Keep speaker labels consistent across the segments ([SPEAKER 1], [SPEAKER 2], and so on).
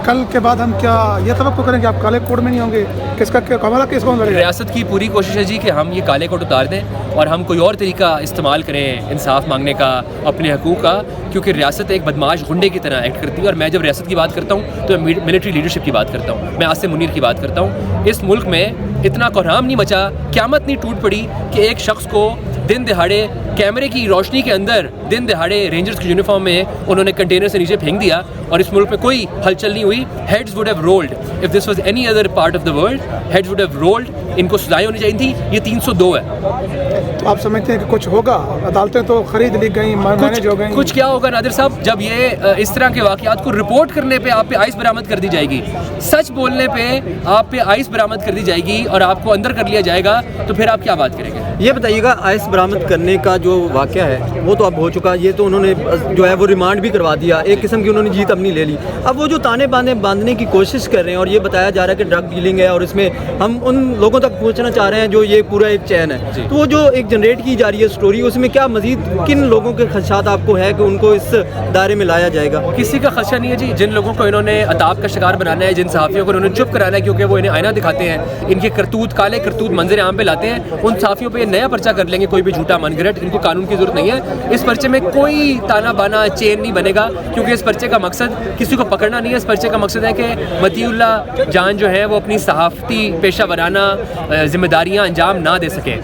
[SPEAKER 1] کل کے بعد ہم کیا یہ توقع کریں کہ آپ کالے کوڈ میں نہیں ہوں گے؟ کس کا حوالہ کس کو لڑے گا؟
[SPEAKER 2] ریاست کی پوری کوشش ہے جی کہ ہم یہ کالے کوڈ اتار دیں اور ہم کوئی اور طریقہ استعمال کریں انصاف مانگنے کا، اپنے حقوق کا، کیونکہ ریاست ایک بدماش غنڈے کی طرح ایکٹ کرتی ہے. اور میں جب ریاست کی بات کرتا ہوں تو میں ملٹری لیڈرشپ کی بات کرتا ہوں، میں عاصم منیر کی بات کرتا ہوں. اس ملک میں اتنا کوہرام نہیں مچا، قیامت نہیں ٹوٹ پڑی کہ ایک شخص کو دن دہاڑے کیمرے کی روشنی کے اندر دن دہاڑے رینجرز کی یونیفارم میں انہوں نے کنٹینر سے نیچے پھینک دیا اور اس ملک میں کوئی ہلچل نہیں ہوئی. Heads would have rolled if this was any other part of the world. Heads would have rolled. ان کو سزائیں ہونی چاہیے تھیں. یہ 302 ہے.
[SPEAKER 1] تو آپ سمجھتے ہیں کہ کچھ ہوگا؟ عدالتیں تو خرید لی گئیں، مینیج ہو گئیں.
[SPEAKER 2] کچھ کیا ہوگا نادر صاحب؟ جب یہ اس طرح کے واقعات کو رپورٹ کرنے پہ آپ پہ آئس برآمد کر دی جائے گی، سچ بولنے پہ آپ پہ آئس برآمد کر دی جائے گی اور آپ کو اندر کر لیا جائے گا، تو پھر آپ کیا بات کریں گے؟
[SPEAKER 3] یہ بتائیے گا، آئس برآمد کرنے کا جو واقعہ ہے وہ تو اب ہو چکا. یہ تو انہوں نے جو ہے وہ ریمانڈ بھی کروا دیا، ایک قسم کی انہوں نے جیت اپنی لے لی. اب وہ جو تانے باندھنے کی کوشش کر رہے ہیں اور یہ بتایا جا رہا ہے کہ ڈرگ ڈیلنگ ہے اور اس میں ہم ان لوگوں تک پہنچنا چاہ رہے ہیں جو یہ پورا ایک چین ہے. تو وہ جو ایک جنریٹ کی جا رہی ہے سٹوری، اس میں کیا مزید کن لوگوں کے خدشات آپ کو ہے کہ ان کو اس دائرے میں لایا جائے گا؟
[SPEAKER 2] کسی کا خدشہ نہیں ہے جی. جن لوگوں کو انہوں نے عذاب کا شکار بنانا ہے، جن صحافیوں کو انہوں نے چپ کرانا ہے کیونکہ وہ انہیں آئینہ دکھاتے ہیں، ان کے کرتوت کالے کرتوت منظر عام پہ لاتے ہیں، ان صحافیوں پہ یہ نیا پرچہ کر لیں گے کوئی بھی جھوٹا من گھڑٹ. ان کو قانون کی ضرورت نہیں ہے. اس پرچے میں کوئی تانا بانا چین نہیں بنے گا کیونکہ اس پرچے کا مقصد کسی کو پکڑنا نہیں ہے. اس پرچے کا مقصد ہے کہ مطیع اللہ جان جو ہے وہ اپنی صحافتی پیشہ ورانہ ذمہ داریاں انجام نہ دے سکیں.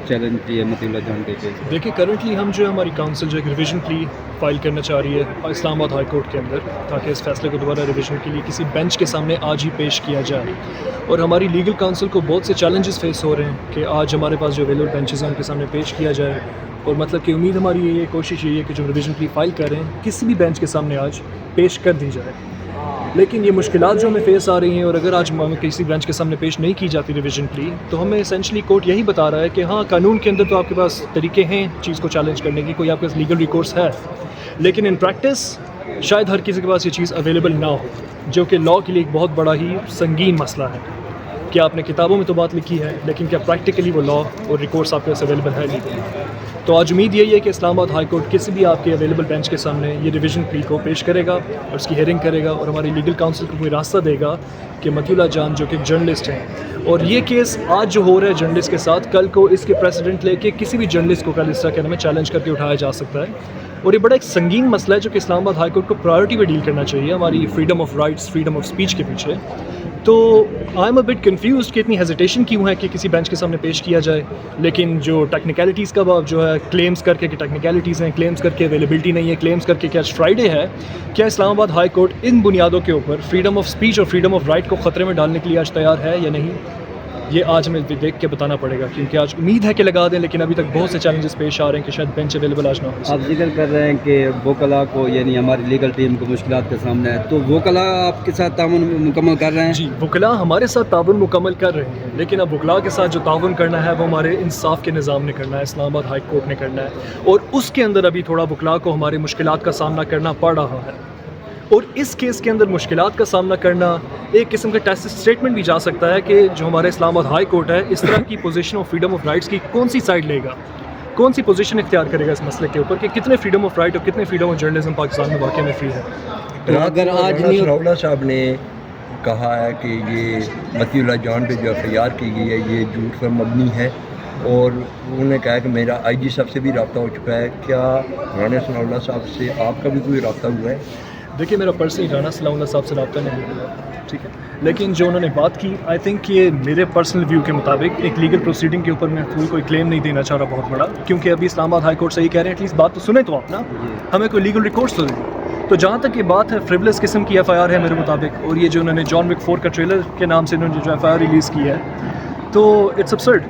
[SPEAKER 4] چیلنج کیا مطیع اللہ جان کے؟
[SPEAKER 5] دیکھیے کرنٹلی ہم جو ہے ہماری کاؤنسل جو ایک ریویژن پلی فائل کرنا چاہ رہی ہے اسلام آباد ہائی کورٹ کے اندر، تاکہ اس فیصلے کو دوبارہ ریویژن کے لیے کسی بینچ کے سامنے آج ہی پیش کیا جائے. اور ہماری لیگل کاؤنسل کو بہت سے چیلنجز فیس ہو رہے ہیں کہ آج ہمارے پاس جو اویلیبل بینچز ہیں ان کے سامنے پیش کیا جائے. اور مطلب کہ امید ہماری یہ کوشش یہی ہے کہ جو ریویژن پلی فائل کر رہے ہیں کسی بھی بینچ کے سامنے آج پیش کر دی جائے. لیکن یہ مشکلات جو ہمیں فیس آ رہی ہیں، اور اگر آج ہمیں کسی بینچ کے سامنے پیش نہیں کی جاتی ریویژن پلی، تو ہمیں اسینشلی کورٹ یہی بتا رہا ہے کہ ہاں قانون کے اندر تو آپ کے پاس طریقے ہیں چیز کو چیلنج کرنے کی، کوئی آپ کے پاس لیگل ریکورس ہے، لیکن ان پریکٹس شاید ہر کسی کے پاس یہ چیز اویلیبل نہ ہو، جو کہ لاء کے لیے ایک بہت بڑا ہی سنگین مسئلہ ہے. کہ آپ نے کتابوں میں تو بات لکھی ہے لیکن کیا پریکٹیکلی وہ لاء اور ریکورس آپ کے پاس اویلیبل ہے نہیں. تو آج امید یہی ہے کہ اسلام آباد ہائی کورٹ کسی بھی آپ کے اویلیبل بینچ کے سامنے یہ ریویژن پلی کو پیش کرے گا اور اس کی ہیئرنگ کرے گا، اور ہماری لیگل کاؤنسل کو کوئی راستہ دے گا کہ مطیع اللہ جان جو کہ ایک جرنلسٹ ہیں، اور یہ کیس آج جو ہو رہا ہے جرنلسٹ کے ساتھ، کل کو اس کے پریسیڈنٹ لے کے کسی بھی جرنلسٹ کو کل اس طرح کے میں چیلنج کر کے اٹھایا جا سکتا ہے. اور یہ بڑا ایک سنگین مسئلہ ہے جو کہ اسلام آباد ہائی کورٹ کو پرائیورٹی پہ ڈیل کرنا چاہیے ہماری freedom of rights, freedom of speech کے پیچھے. تو I am a but confused کہ اتنی ہیزیٹیشن کیوں ہے کہ کسی بینچ کے سامنے پیش کیا جائے. لیکن جو ٹیکنیکلٹیز کا جو ہے کلیمز کر کے کہ ٹیکنیکلٹیز ہیں، کلیمز کر کے اویلیبلٹی نہیں ہے، کلیمز کر کے کہ آج فرائیڈے ہے، کیا اسلام آباد ہائی کورٹ ان بنیادوں کے اوپر فریڈم آف اسپیچ اور فریڈم آف رائٹ کو خطرے میں ڈالنے کے لیے آج تیار ہے یا نہیں؟ یہ آج ہمیں دیکھ کے بتانا پڑے گا، کیونکہ آج امید ہے کہ لگا دیں، لیکن ابھی تک بہت سے چیلنجز پیش آ رہے ہیں کہ شاید بینچ اویلیبل آج نہ ہو.
[SPEAKER 4] آپ ذکر کر رہے ہیں کہ وکلاء کو یعنی ہماری لیگل ٹیم کو مشکلات کا سامنا ہے، تو وکلاء آپ کے ساتھ تعاون مکمل کر رہے ہیں؟
[SPEAKER 5] جی، وکلاء ہمارے ساتھ تعاون مکمل کر رہے ہیں، لیکن اب وکلاء کے ساتھ جو تعاون کرنا ہے وہ ہمارے انصاف کے نظام نے کرنا ہے، اسلام آباد ہائی کورٹ نے کرنا ہے، اور اس کے اندر ابھی تھوڑا وکلاء کو ہمارے مشکلات کا سامنا کرنا پڑ رہا ہے. اور اس کیس کے اندر مشکلات کا سامنا کرنا ایک قسم کا ٹیسٹ اسٹیٹمنٹ بھی جا سکتا ہے کہ جو ہمارے اسلام آباد ہائی کورٹ ہے اس طرح کی position of freedom of rights کی کون سی سائڈ لے گا، کون سی پوزیشن اختیار کرے گا اس مسئلے کے اوپر کہ کتنے فریڈم آف رائٹ اور کتنے فریڈم آف جرنلزم پاکستان میں واقعی میں فری ہے.
[SPEAKER 4] اگر آج
[SPEAKER 6] ثناءاللہ صاحب نے کہا ہے کہ یہ مطیع اللہ جان پہ جو FIR کی گئی ہے یہ جھوٹ پر مبنی ہے، اور انہوں نے کہا کہ میرا IG صاحب سے بھی رابطہ ہو چکا ہے، کیا رانا ثناءاللہ صاحب سے آپ کا بھی کوئی رابطہ ہوا ہے؟
[SPEAKER 5] دیکھیے میرا پرسنلی رانا ثناءاللہ صاحب سے رابطہ نہیں ہوا، ٹھیک ہے، لیکن جو انہوں نے بات کی آئی تھنک یہ میرے پرسنل ویو کے مطابق ایک لیگل پروسیڈنگ کے اوپر میں کوئی کلیم نہیں دینا چاہ رہا بہت بڑا، کیونکہ ابھی اسلام آباد ہائی کورٹ سے یہ کہہ رہے ہیں ایٹ لیسٹ بات تو سنیں تو آپ نا، ہمیں کوئی لیگل ریکورس تو دیں. تو جہاں تک یہ بات ہے فریولس قسم کی FIR ہے میرے مطابق، اور یہ جو انہوں نے جان وک 4 کا ٹریلر کے نام سے انہوں نے جو FIR ریلیز کی ہے، تو اٹس ابسرڈ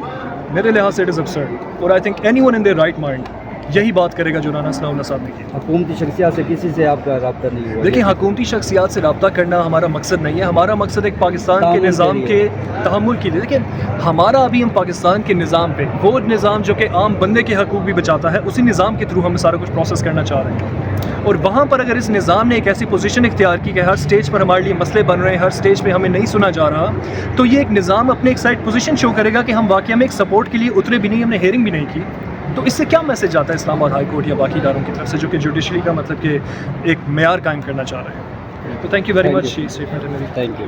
[SPEAKER 5] میرے لحاظ سے، اٹ از ابسرڈ. اور I think anyone in their right mind یہی بات کرے گا جو رانا ثناءاللہ صاحب نے کی.
[SPEAKER 4] حکومتی شخصیات سے کسی سے آپ کا رابطہ نہیں ہوا؟
[SPEAKER 5] دیکھیں حکومتی شخصیات سے رابطہ کرنا ہمارا مقصد نہیں ہے، ہمارا مقصد ایک پاکستان کے نظام کے تحمل کے لیے. دیکھیں ہمارا ابھی ہم پاکستان کے نظام پہ، وہ نظام جو کہ عام بندے کے حقوق بھی بچاتا ہے، اسی نظام کے تھرو ہم سارا کچھ پروسیس کرنا چاہ رہے ہیں. اور وہاں پر اگر اس نظام نے ایک ایسی پوزیشن اختیار کی کہ ہر سٹیج پر ہمارے لیے مسئلے بن رہے ہیں، ہر سٹیج پہ ہمیں نہیں سنا جا رہا، تو یہ ایک نظام اپنے ایک سائڈ پوزیشن شو کرے گا کہ ہم واقعہ میں ایک سپورٹ کے لیے اترے بھی نہیں، ہم نے ہیئرنگ بھی نہیں کی. تو اس سے کیا میسج آتا ہے اسلام آباد ہائی کورٹ یا باقی اداروں کی طرف سے جو کہ جوڈیشری کا مطلب کہ ایک معیار قائم کرنا چاہ رہے ہیں؟ تو thank you very much statement ہے میری.
[SPEAKER 4] Thank you.